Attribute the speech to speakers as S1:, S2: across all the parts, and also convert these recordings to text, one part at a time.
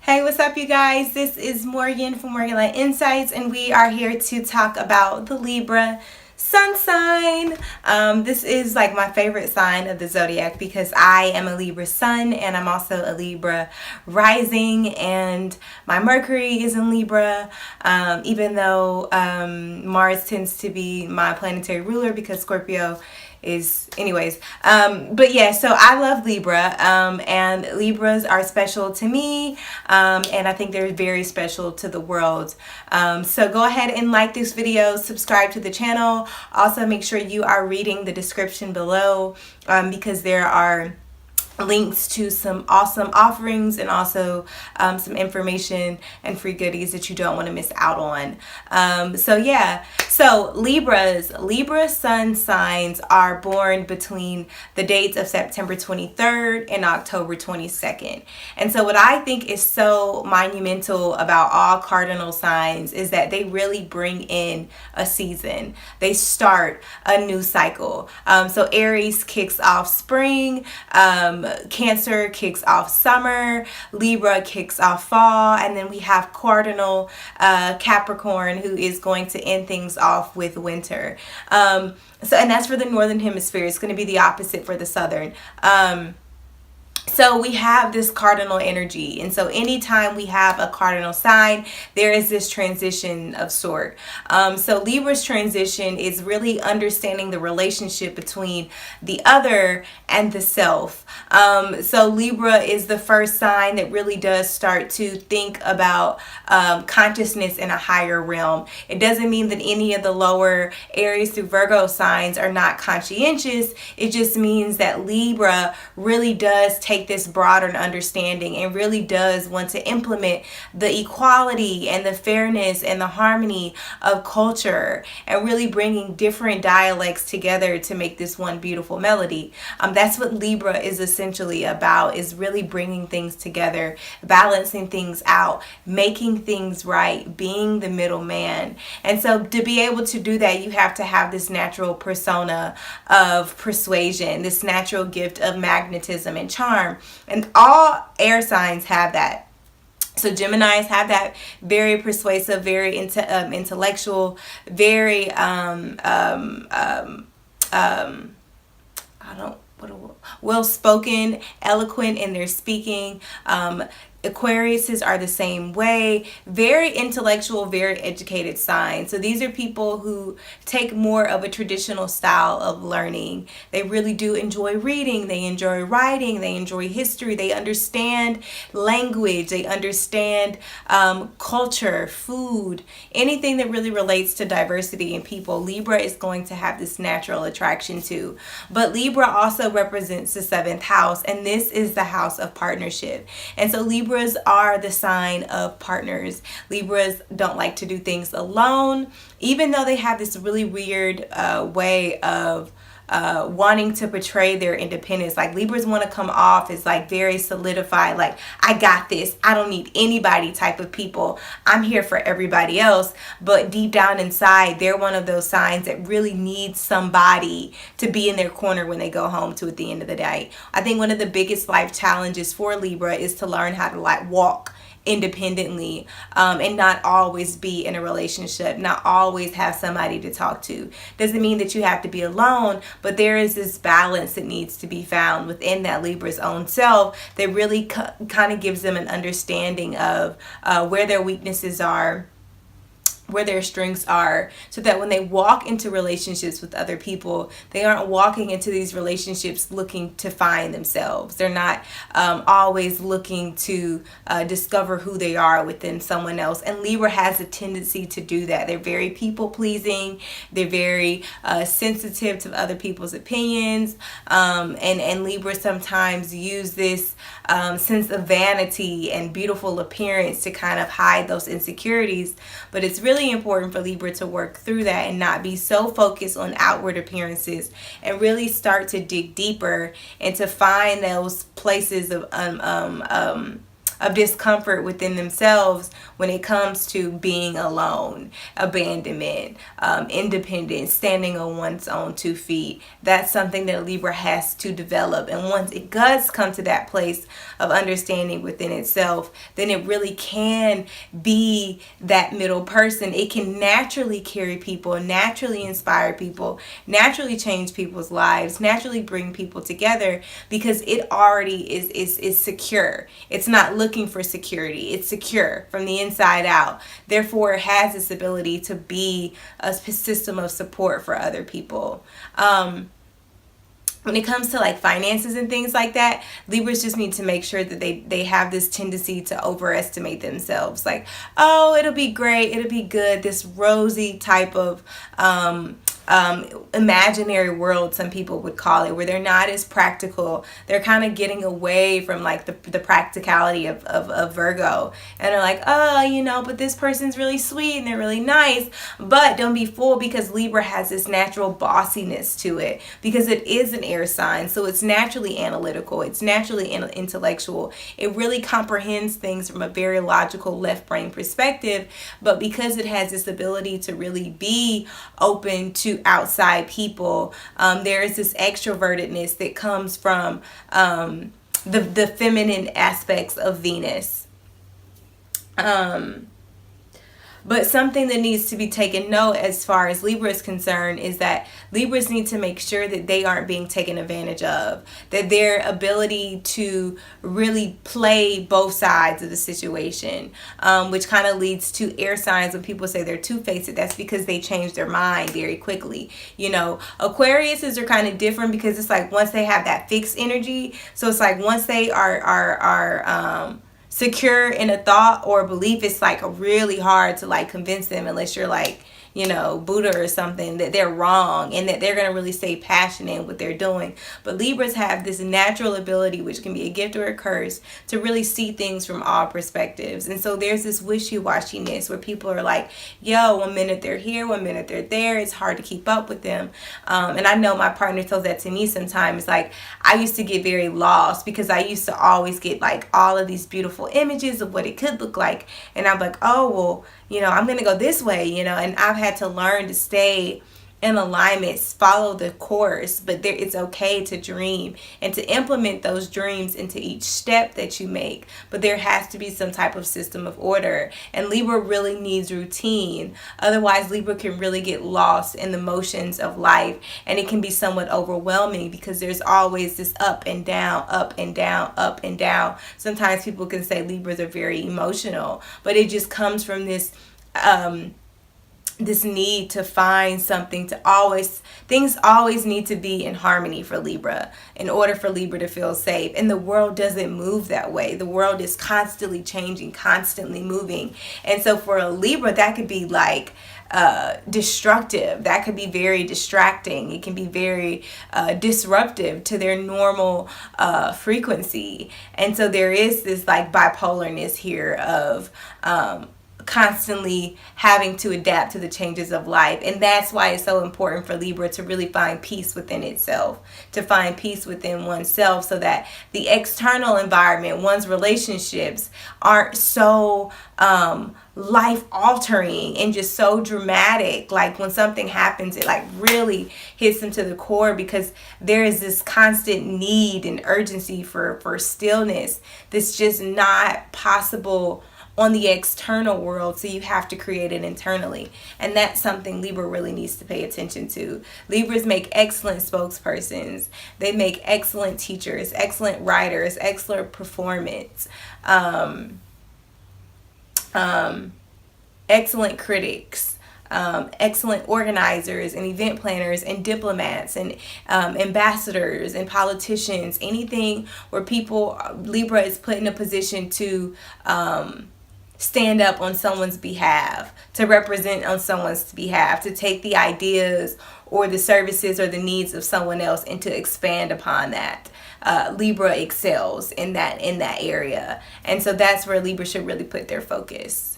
S1: Hey, what's up, you guys? This is Morgan from Morgan Lett Insights, and we are here to talk about the Libra sun sign. This is like my favorite sign of the zodiac because I am a Libra sun and I'm also a Libra rising, and my Mercury is in Libra, even though Mars tends to be my planetary ruler because Scorpio is anyways. But yeah, so I love Libra, and Libras are special to me, and I think they're very special to the world. So go ahead and like this video, subscribe to the channel. Also make sure you are reading the description below, because there are links to some awesome offerings and also some information and free goodies that you don't want to miss out on. So Libra sun signs are born between the dates of September 23rd and October 22nd. And so what I think is so monumental about all cardinal signs is that they really bring in a season. They start a new cycle. So Aries kicks off spring, Cancer kicks off summer, Libra kicks off fall, and then we have cardinal Capricorn, who is going to end things off with winter. And that's for the northern hemisphere. It's going to be the opposite for the southern. So we have this cardinal energy, and so anytime we have a cardinal sign, there is this transition of sort. So Libra's transition is really understanding the relationship between the other and the self. So Libra is the first sign that really does start to think about consciousness in a higher realm. It doesn't mean that any of the lower Aries through Virgo signs are not conscientious. It just means that Libra really does take this broader understanding and really does want to implement the equality and the fairness and the harmony of culture, and really bringing different dialects together to make this one beautiful melody. That's what Libra is essentially about, is really bringing things together, balancing things out, making things right, being the middleman. And so to be able to do that, you have to have this natural persona of persuasion, this natural gift of magnetism and charm. And all air signs have that. So Geminis have that very persuasive, very intellectual, very well-spoken, eloquent in their speaking. Aquariuses are the same way, very intellectual, very educated signs. So these are people who take more of a traditional style of learning. They really do enjoy reading, they enjoy writing, they enjoy history, they understand language, they understand culture, food, anything that really relates to diversity in people. Libra is going to have this natural attraction to. But Libra also represents the 7th house, and this is the house of partnership. And so Libras are the sign of partners. Libras don't like to do things alone, even though they have this really weird way of wanting to portray their independence. Like Libras want to come off as like very solidified, like I got this, I don't need anybody type of people, I'm here for everybody else. But deep down inside, they're one of those signs that really needs somebody to be in their corner when they go home to at the end of the day. I think one of the biggest life challenges for Libra is to learn how to like walk independently, and not always be in a relationship, not always have somebody to talk to. Doesn't mean that you have to be alone, but there is this balance that needs to be found within that Libra's own self that really kind of gives them an understanding of where their weaknesses are, where their strengths are, so that when they walk into relationships with other people, they aren't walking into these relationships looking to find themselves. They're not always looking to discover who they are within someone else. And Libra has a tendency to do that. They're very people pleasing. They're very sensitive to other people's opinions. And Libra sometimes use this sense of vanity and beautiful appearance to kind of hide those insecurities. But it's really important for Libra to work through that and not be so focused on outward appearances, and really start to dig deeper and to find those places of of discomfort within themselves when it comes to being alone, abandonment, independence, standing on one's own 2 feet. That's something that a Libra has to develop. And once it does come to that place of understanding within itself, then it really can be that middle person. It can naturally carry people, naturally inspire people, naturally change people's lives, naturally bring people together, because it already is secure. It's not looking for security. It's secure from the inside out. Therefore, it has this ability to be a system of support for other people. When it comes to like finances and things like that, Libras just need to make sure that they have this tendency to overestimate themselves. Like, oh, it'll be great, it'll be good. This rosy type of imaginary world, some people would call it, where they're not as practical. They're kind of getting away from like the practicality of Virgo, and they're like, oh, you know, but this person's really sweet and they're really nice. But don't be fooled, because Libra has this natural bossiness to it, because it is an air sign, so it's naturally analytical, it's naturally intellectual. It really comprehends things from a very logical left brain perspective, but because it has this ability to really be open to outside people, there is this extrovertedness that comes from the feminine aspects of Venus. But something that needs to be taken note as far as Libra is concerned is that Libras need to make sure that they aren't being taken advantage of, that their ability to really play both sides of the situation, which kind of leads to air signs. When people say they're two-faced, that's because they change their mind very quickly. You know, Aquariuses are kind of different, because it's like once they have that fixed energy, so it's like once they are secure in a thought or a belief, it's like really hard to like convince them, unless you're like, you know, Buddha or something, that they're wrong and that they're going to really stay passionate in what they're doing. But Libras have this natural ability, which can be a gift or a curse, to really see things from all perspectives. And so there's this wishy-washiness where people are like, yo, one minute they're here, one minute they're there. It's hard to keep up with them. And I know my partner tells that to me sometimes. Like, I used to get very lost, because I used to always get like all of these beautiful images of what it could look like. And I'm like, oh, well, you know, I'm going to go this way, you know, and I've had to learn to stay in alignment, follow the course. But it's okay to dream and to implement those dreams into each step that you make. But there has to be some type of system of order. And Libra really needs routine. Otherwise, Libra can really get lost in the motions of life. And it can be somewhat overwhelming, because there's always this up and down, up and down, up and down. Sometimes people can say Libras are very emotional, but it just comes from this this need to find something to things always need to be in harmony for Libra, in order for Libra to feel safe. And the world doesn't move that way. The world is constantly changing, constantly moving. And so for a Libra, that could be like destructive. That could be very distracting. It can be very disruptive to their normal frequency. And so there is this like bipolarness here of constantly having to adapt to the changes of life. And that's why it's so important for Libra to really find peace within itself, to find peace within oneself, so that the external environment, one's relationships, aren't so life altering and just so dramatic. Like when something happens, it like really hits them to the core, because there is this constant need and urgency for stillness that's just not possible on the external world, so you have to create it internally. And that's something Libra really needs to pay attention to. Libras make excellent spokespersons. They make excellent teachers, excellent writers, excellent performance, excellent critics, excellent organizers and event planners and diplomats and ambassadors and politicians. Anything where Libra is put in a position to stand up on someone's behalf, to represent on someone's behalf, to take the ideas or the services or the needs of someone else and to expand upon that. Libra excels in that area. And so that's where Libra should really put their focus.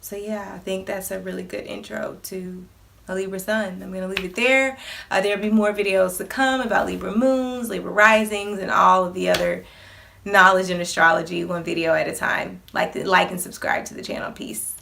S1: So yeah, I think that's a really good intro to a Libra Sun. I'm going to leave it there. There'll be more videos to come about Libra moons, Libra risings, and all of the other knowledge in astrology one video at a time. Like and subscribe to the channel. Peace.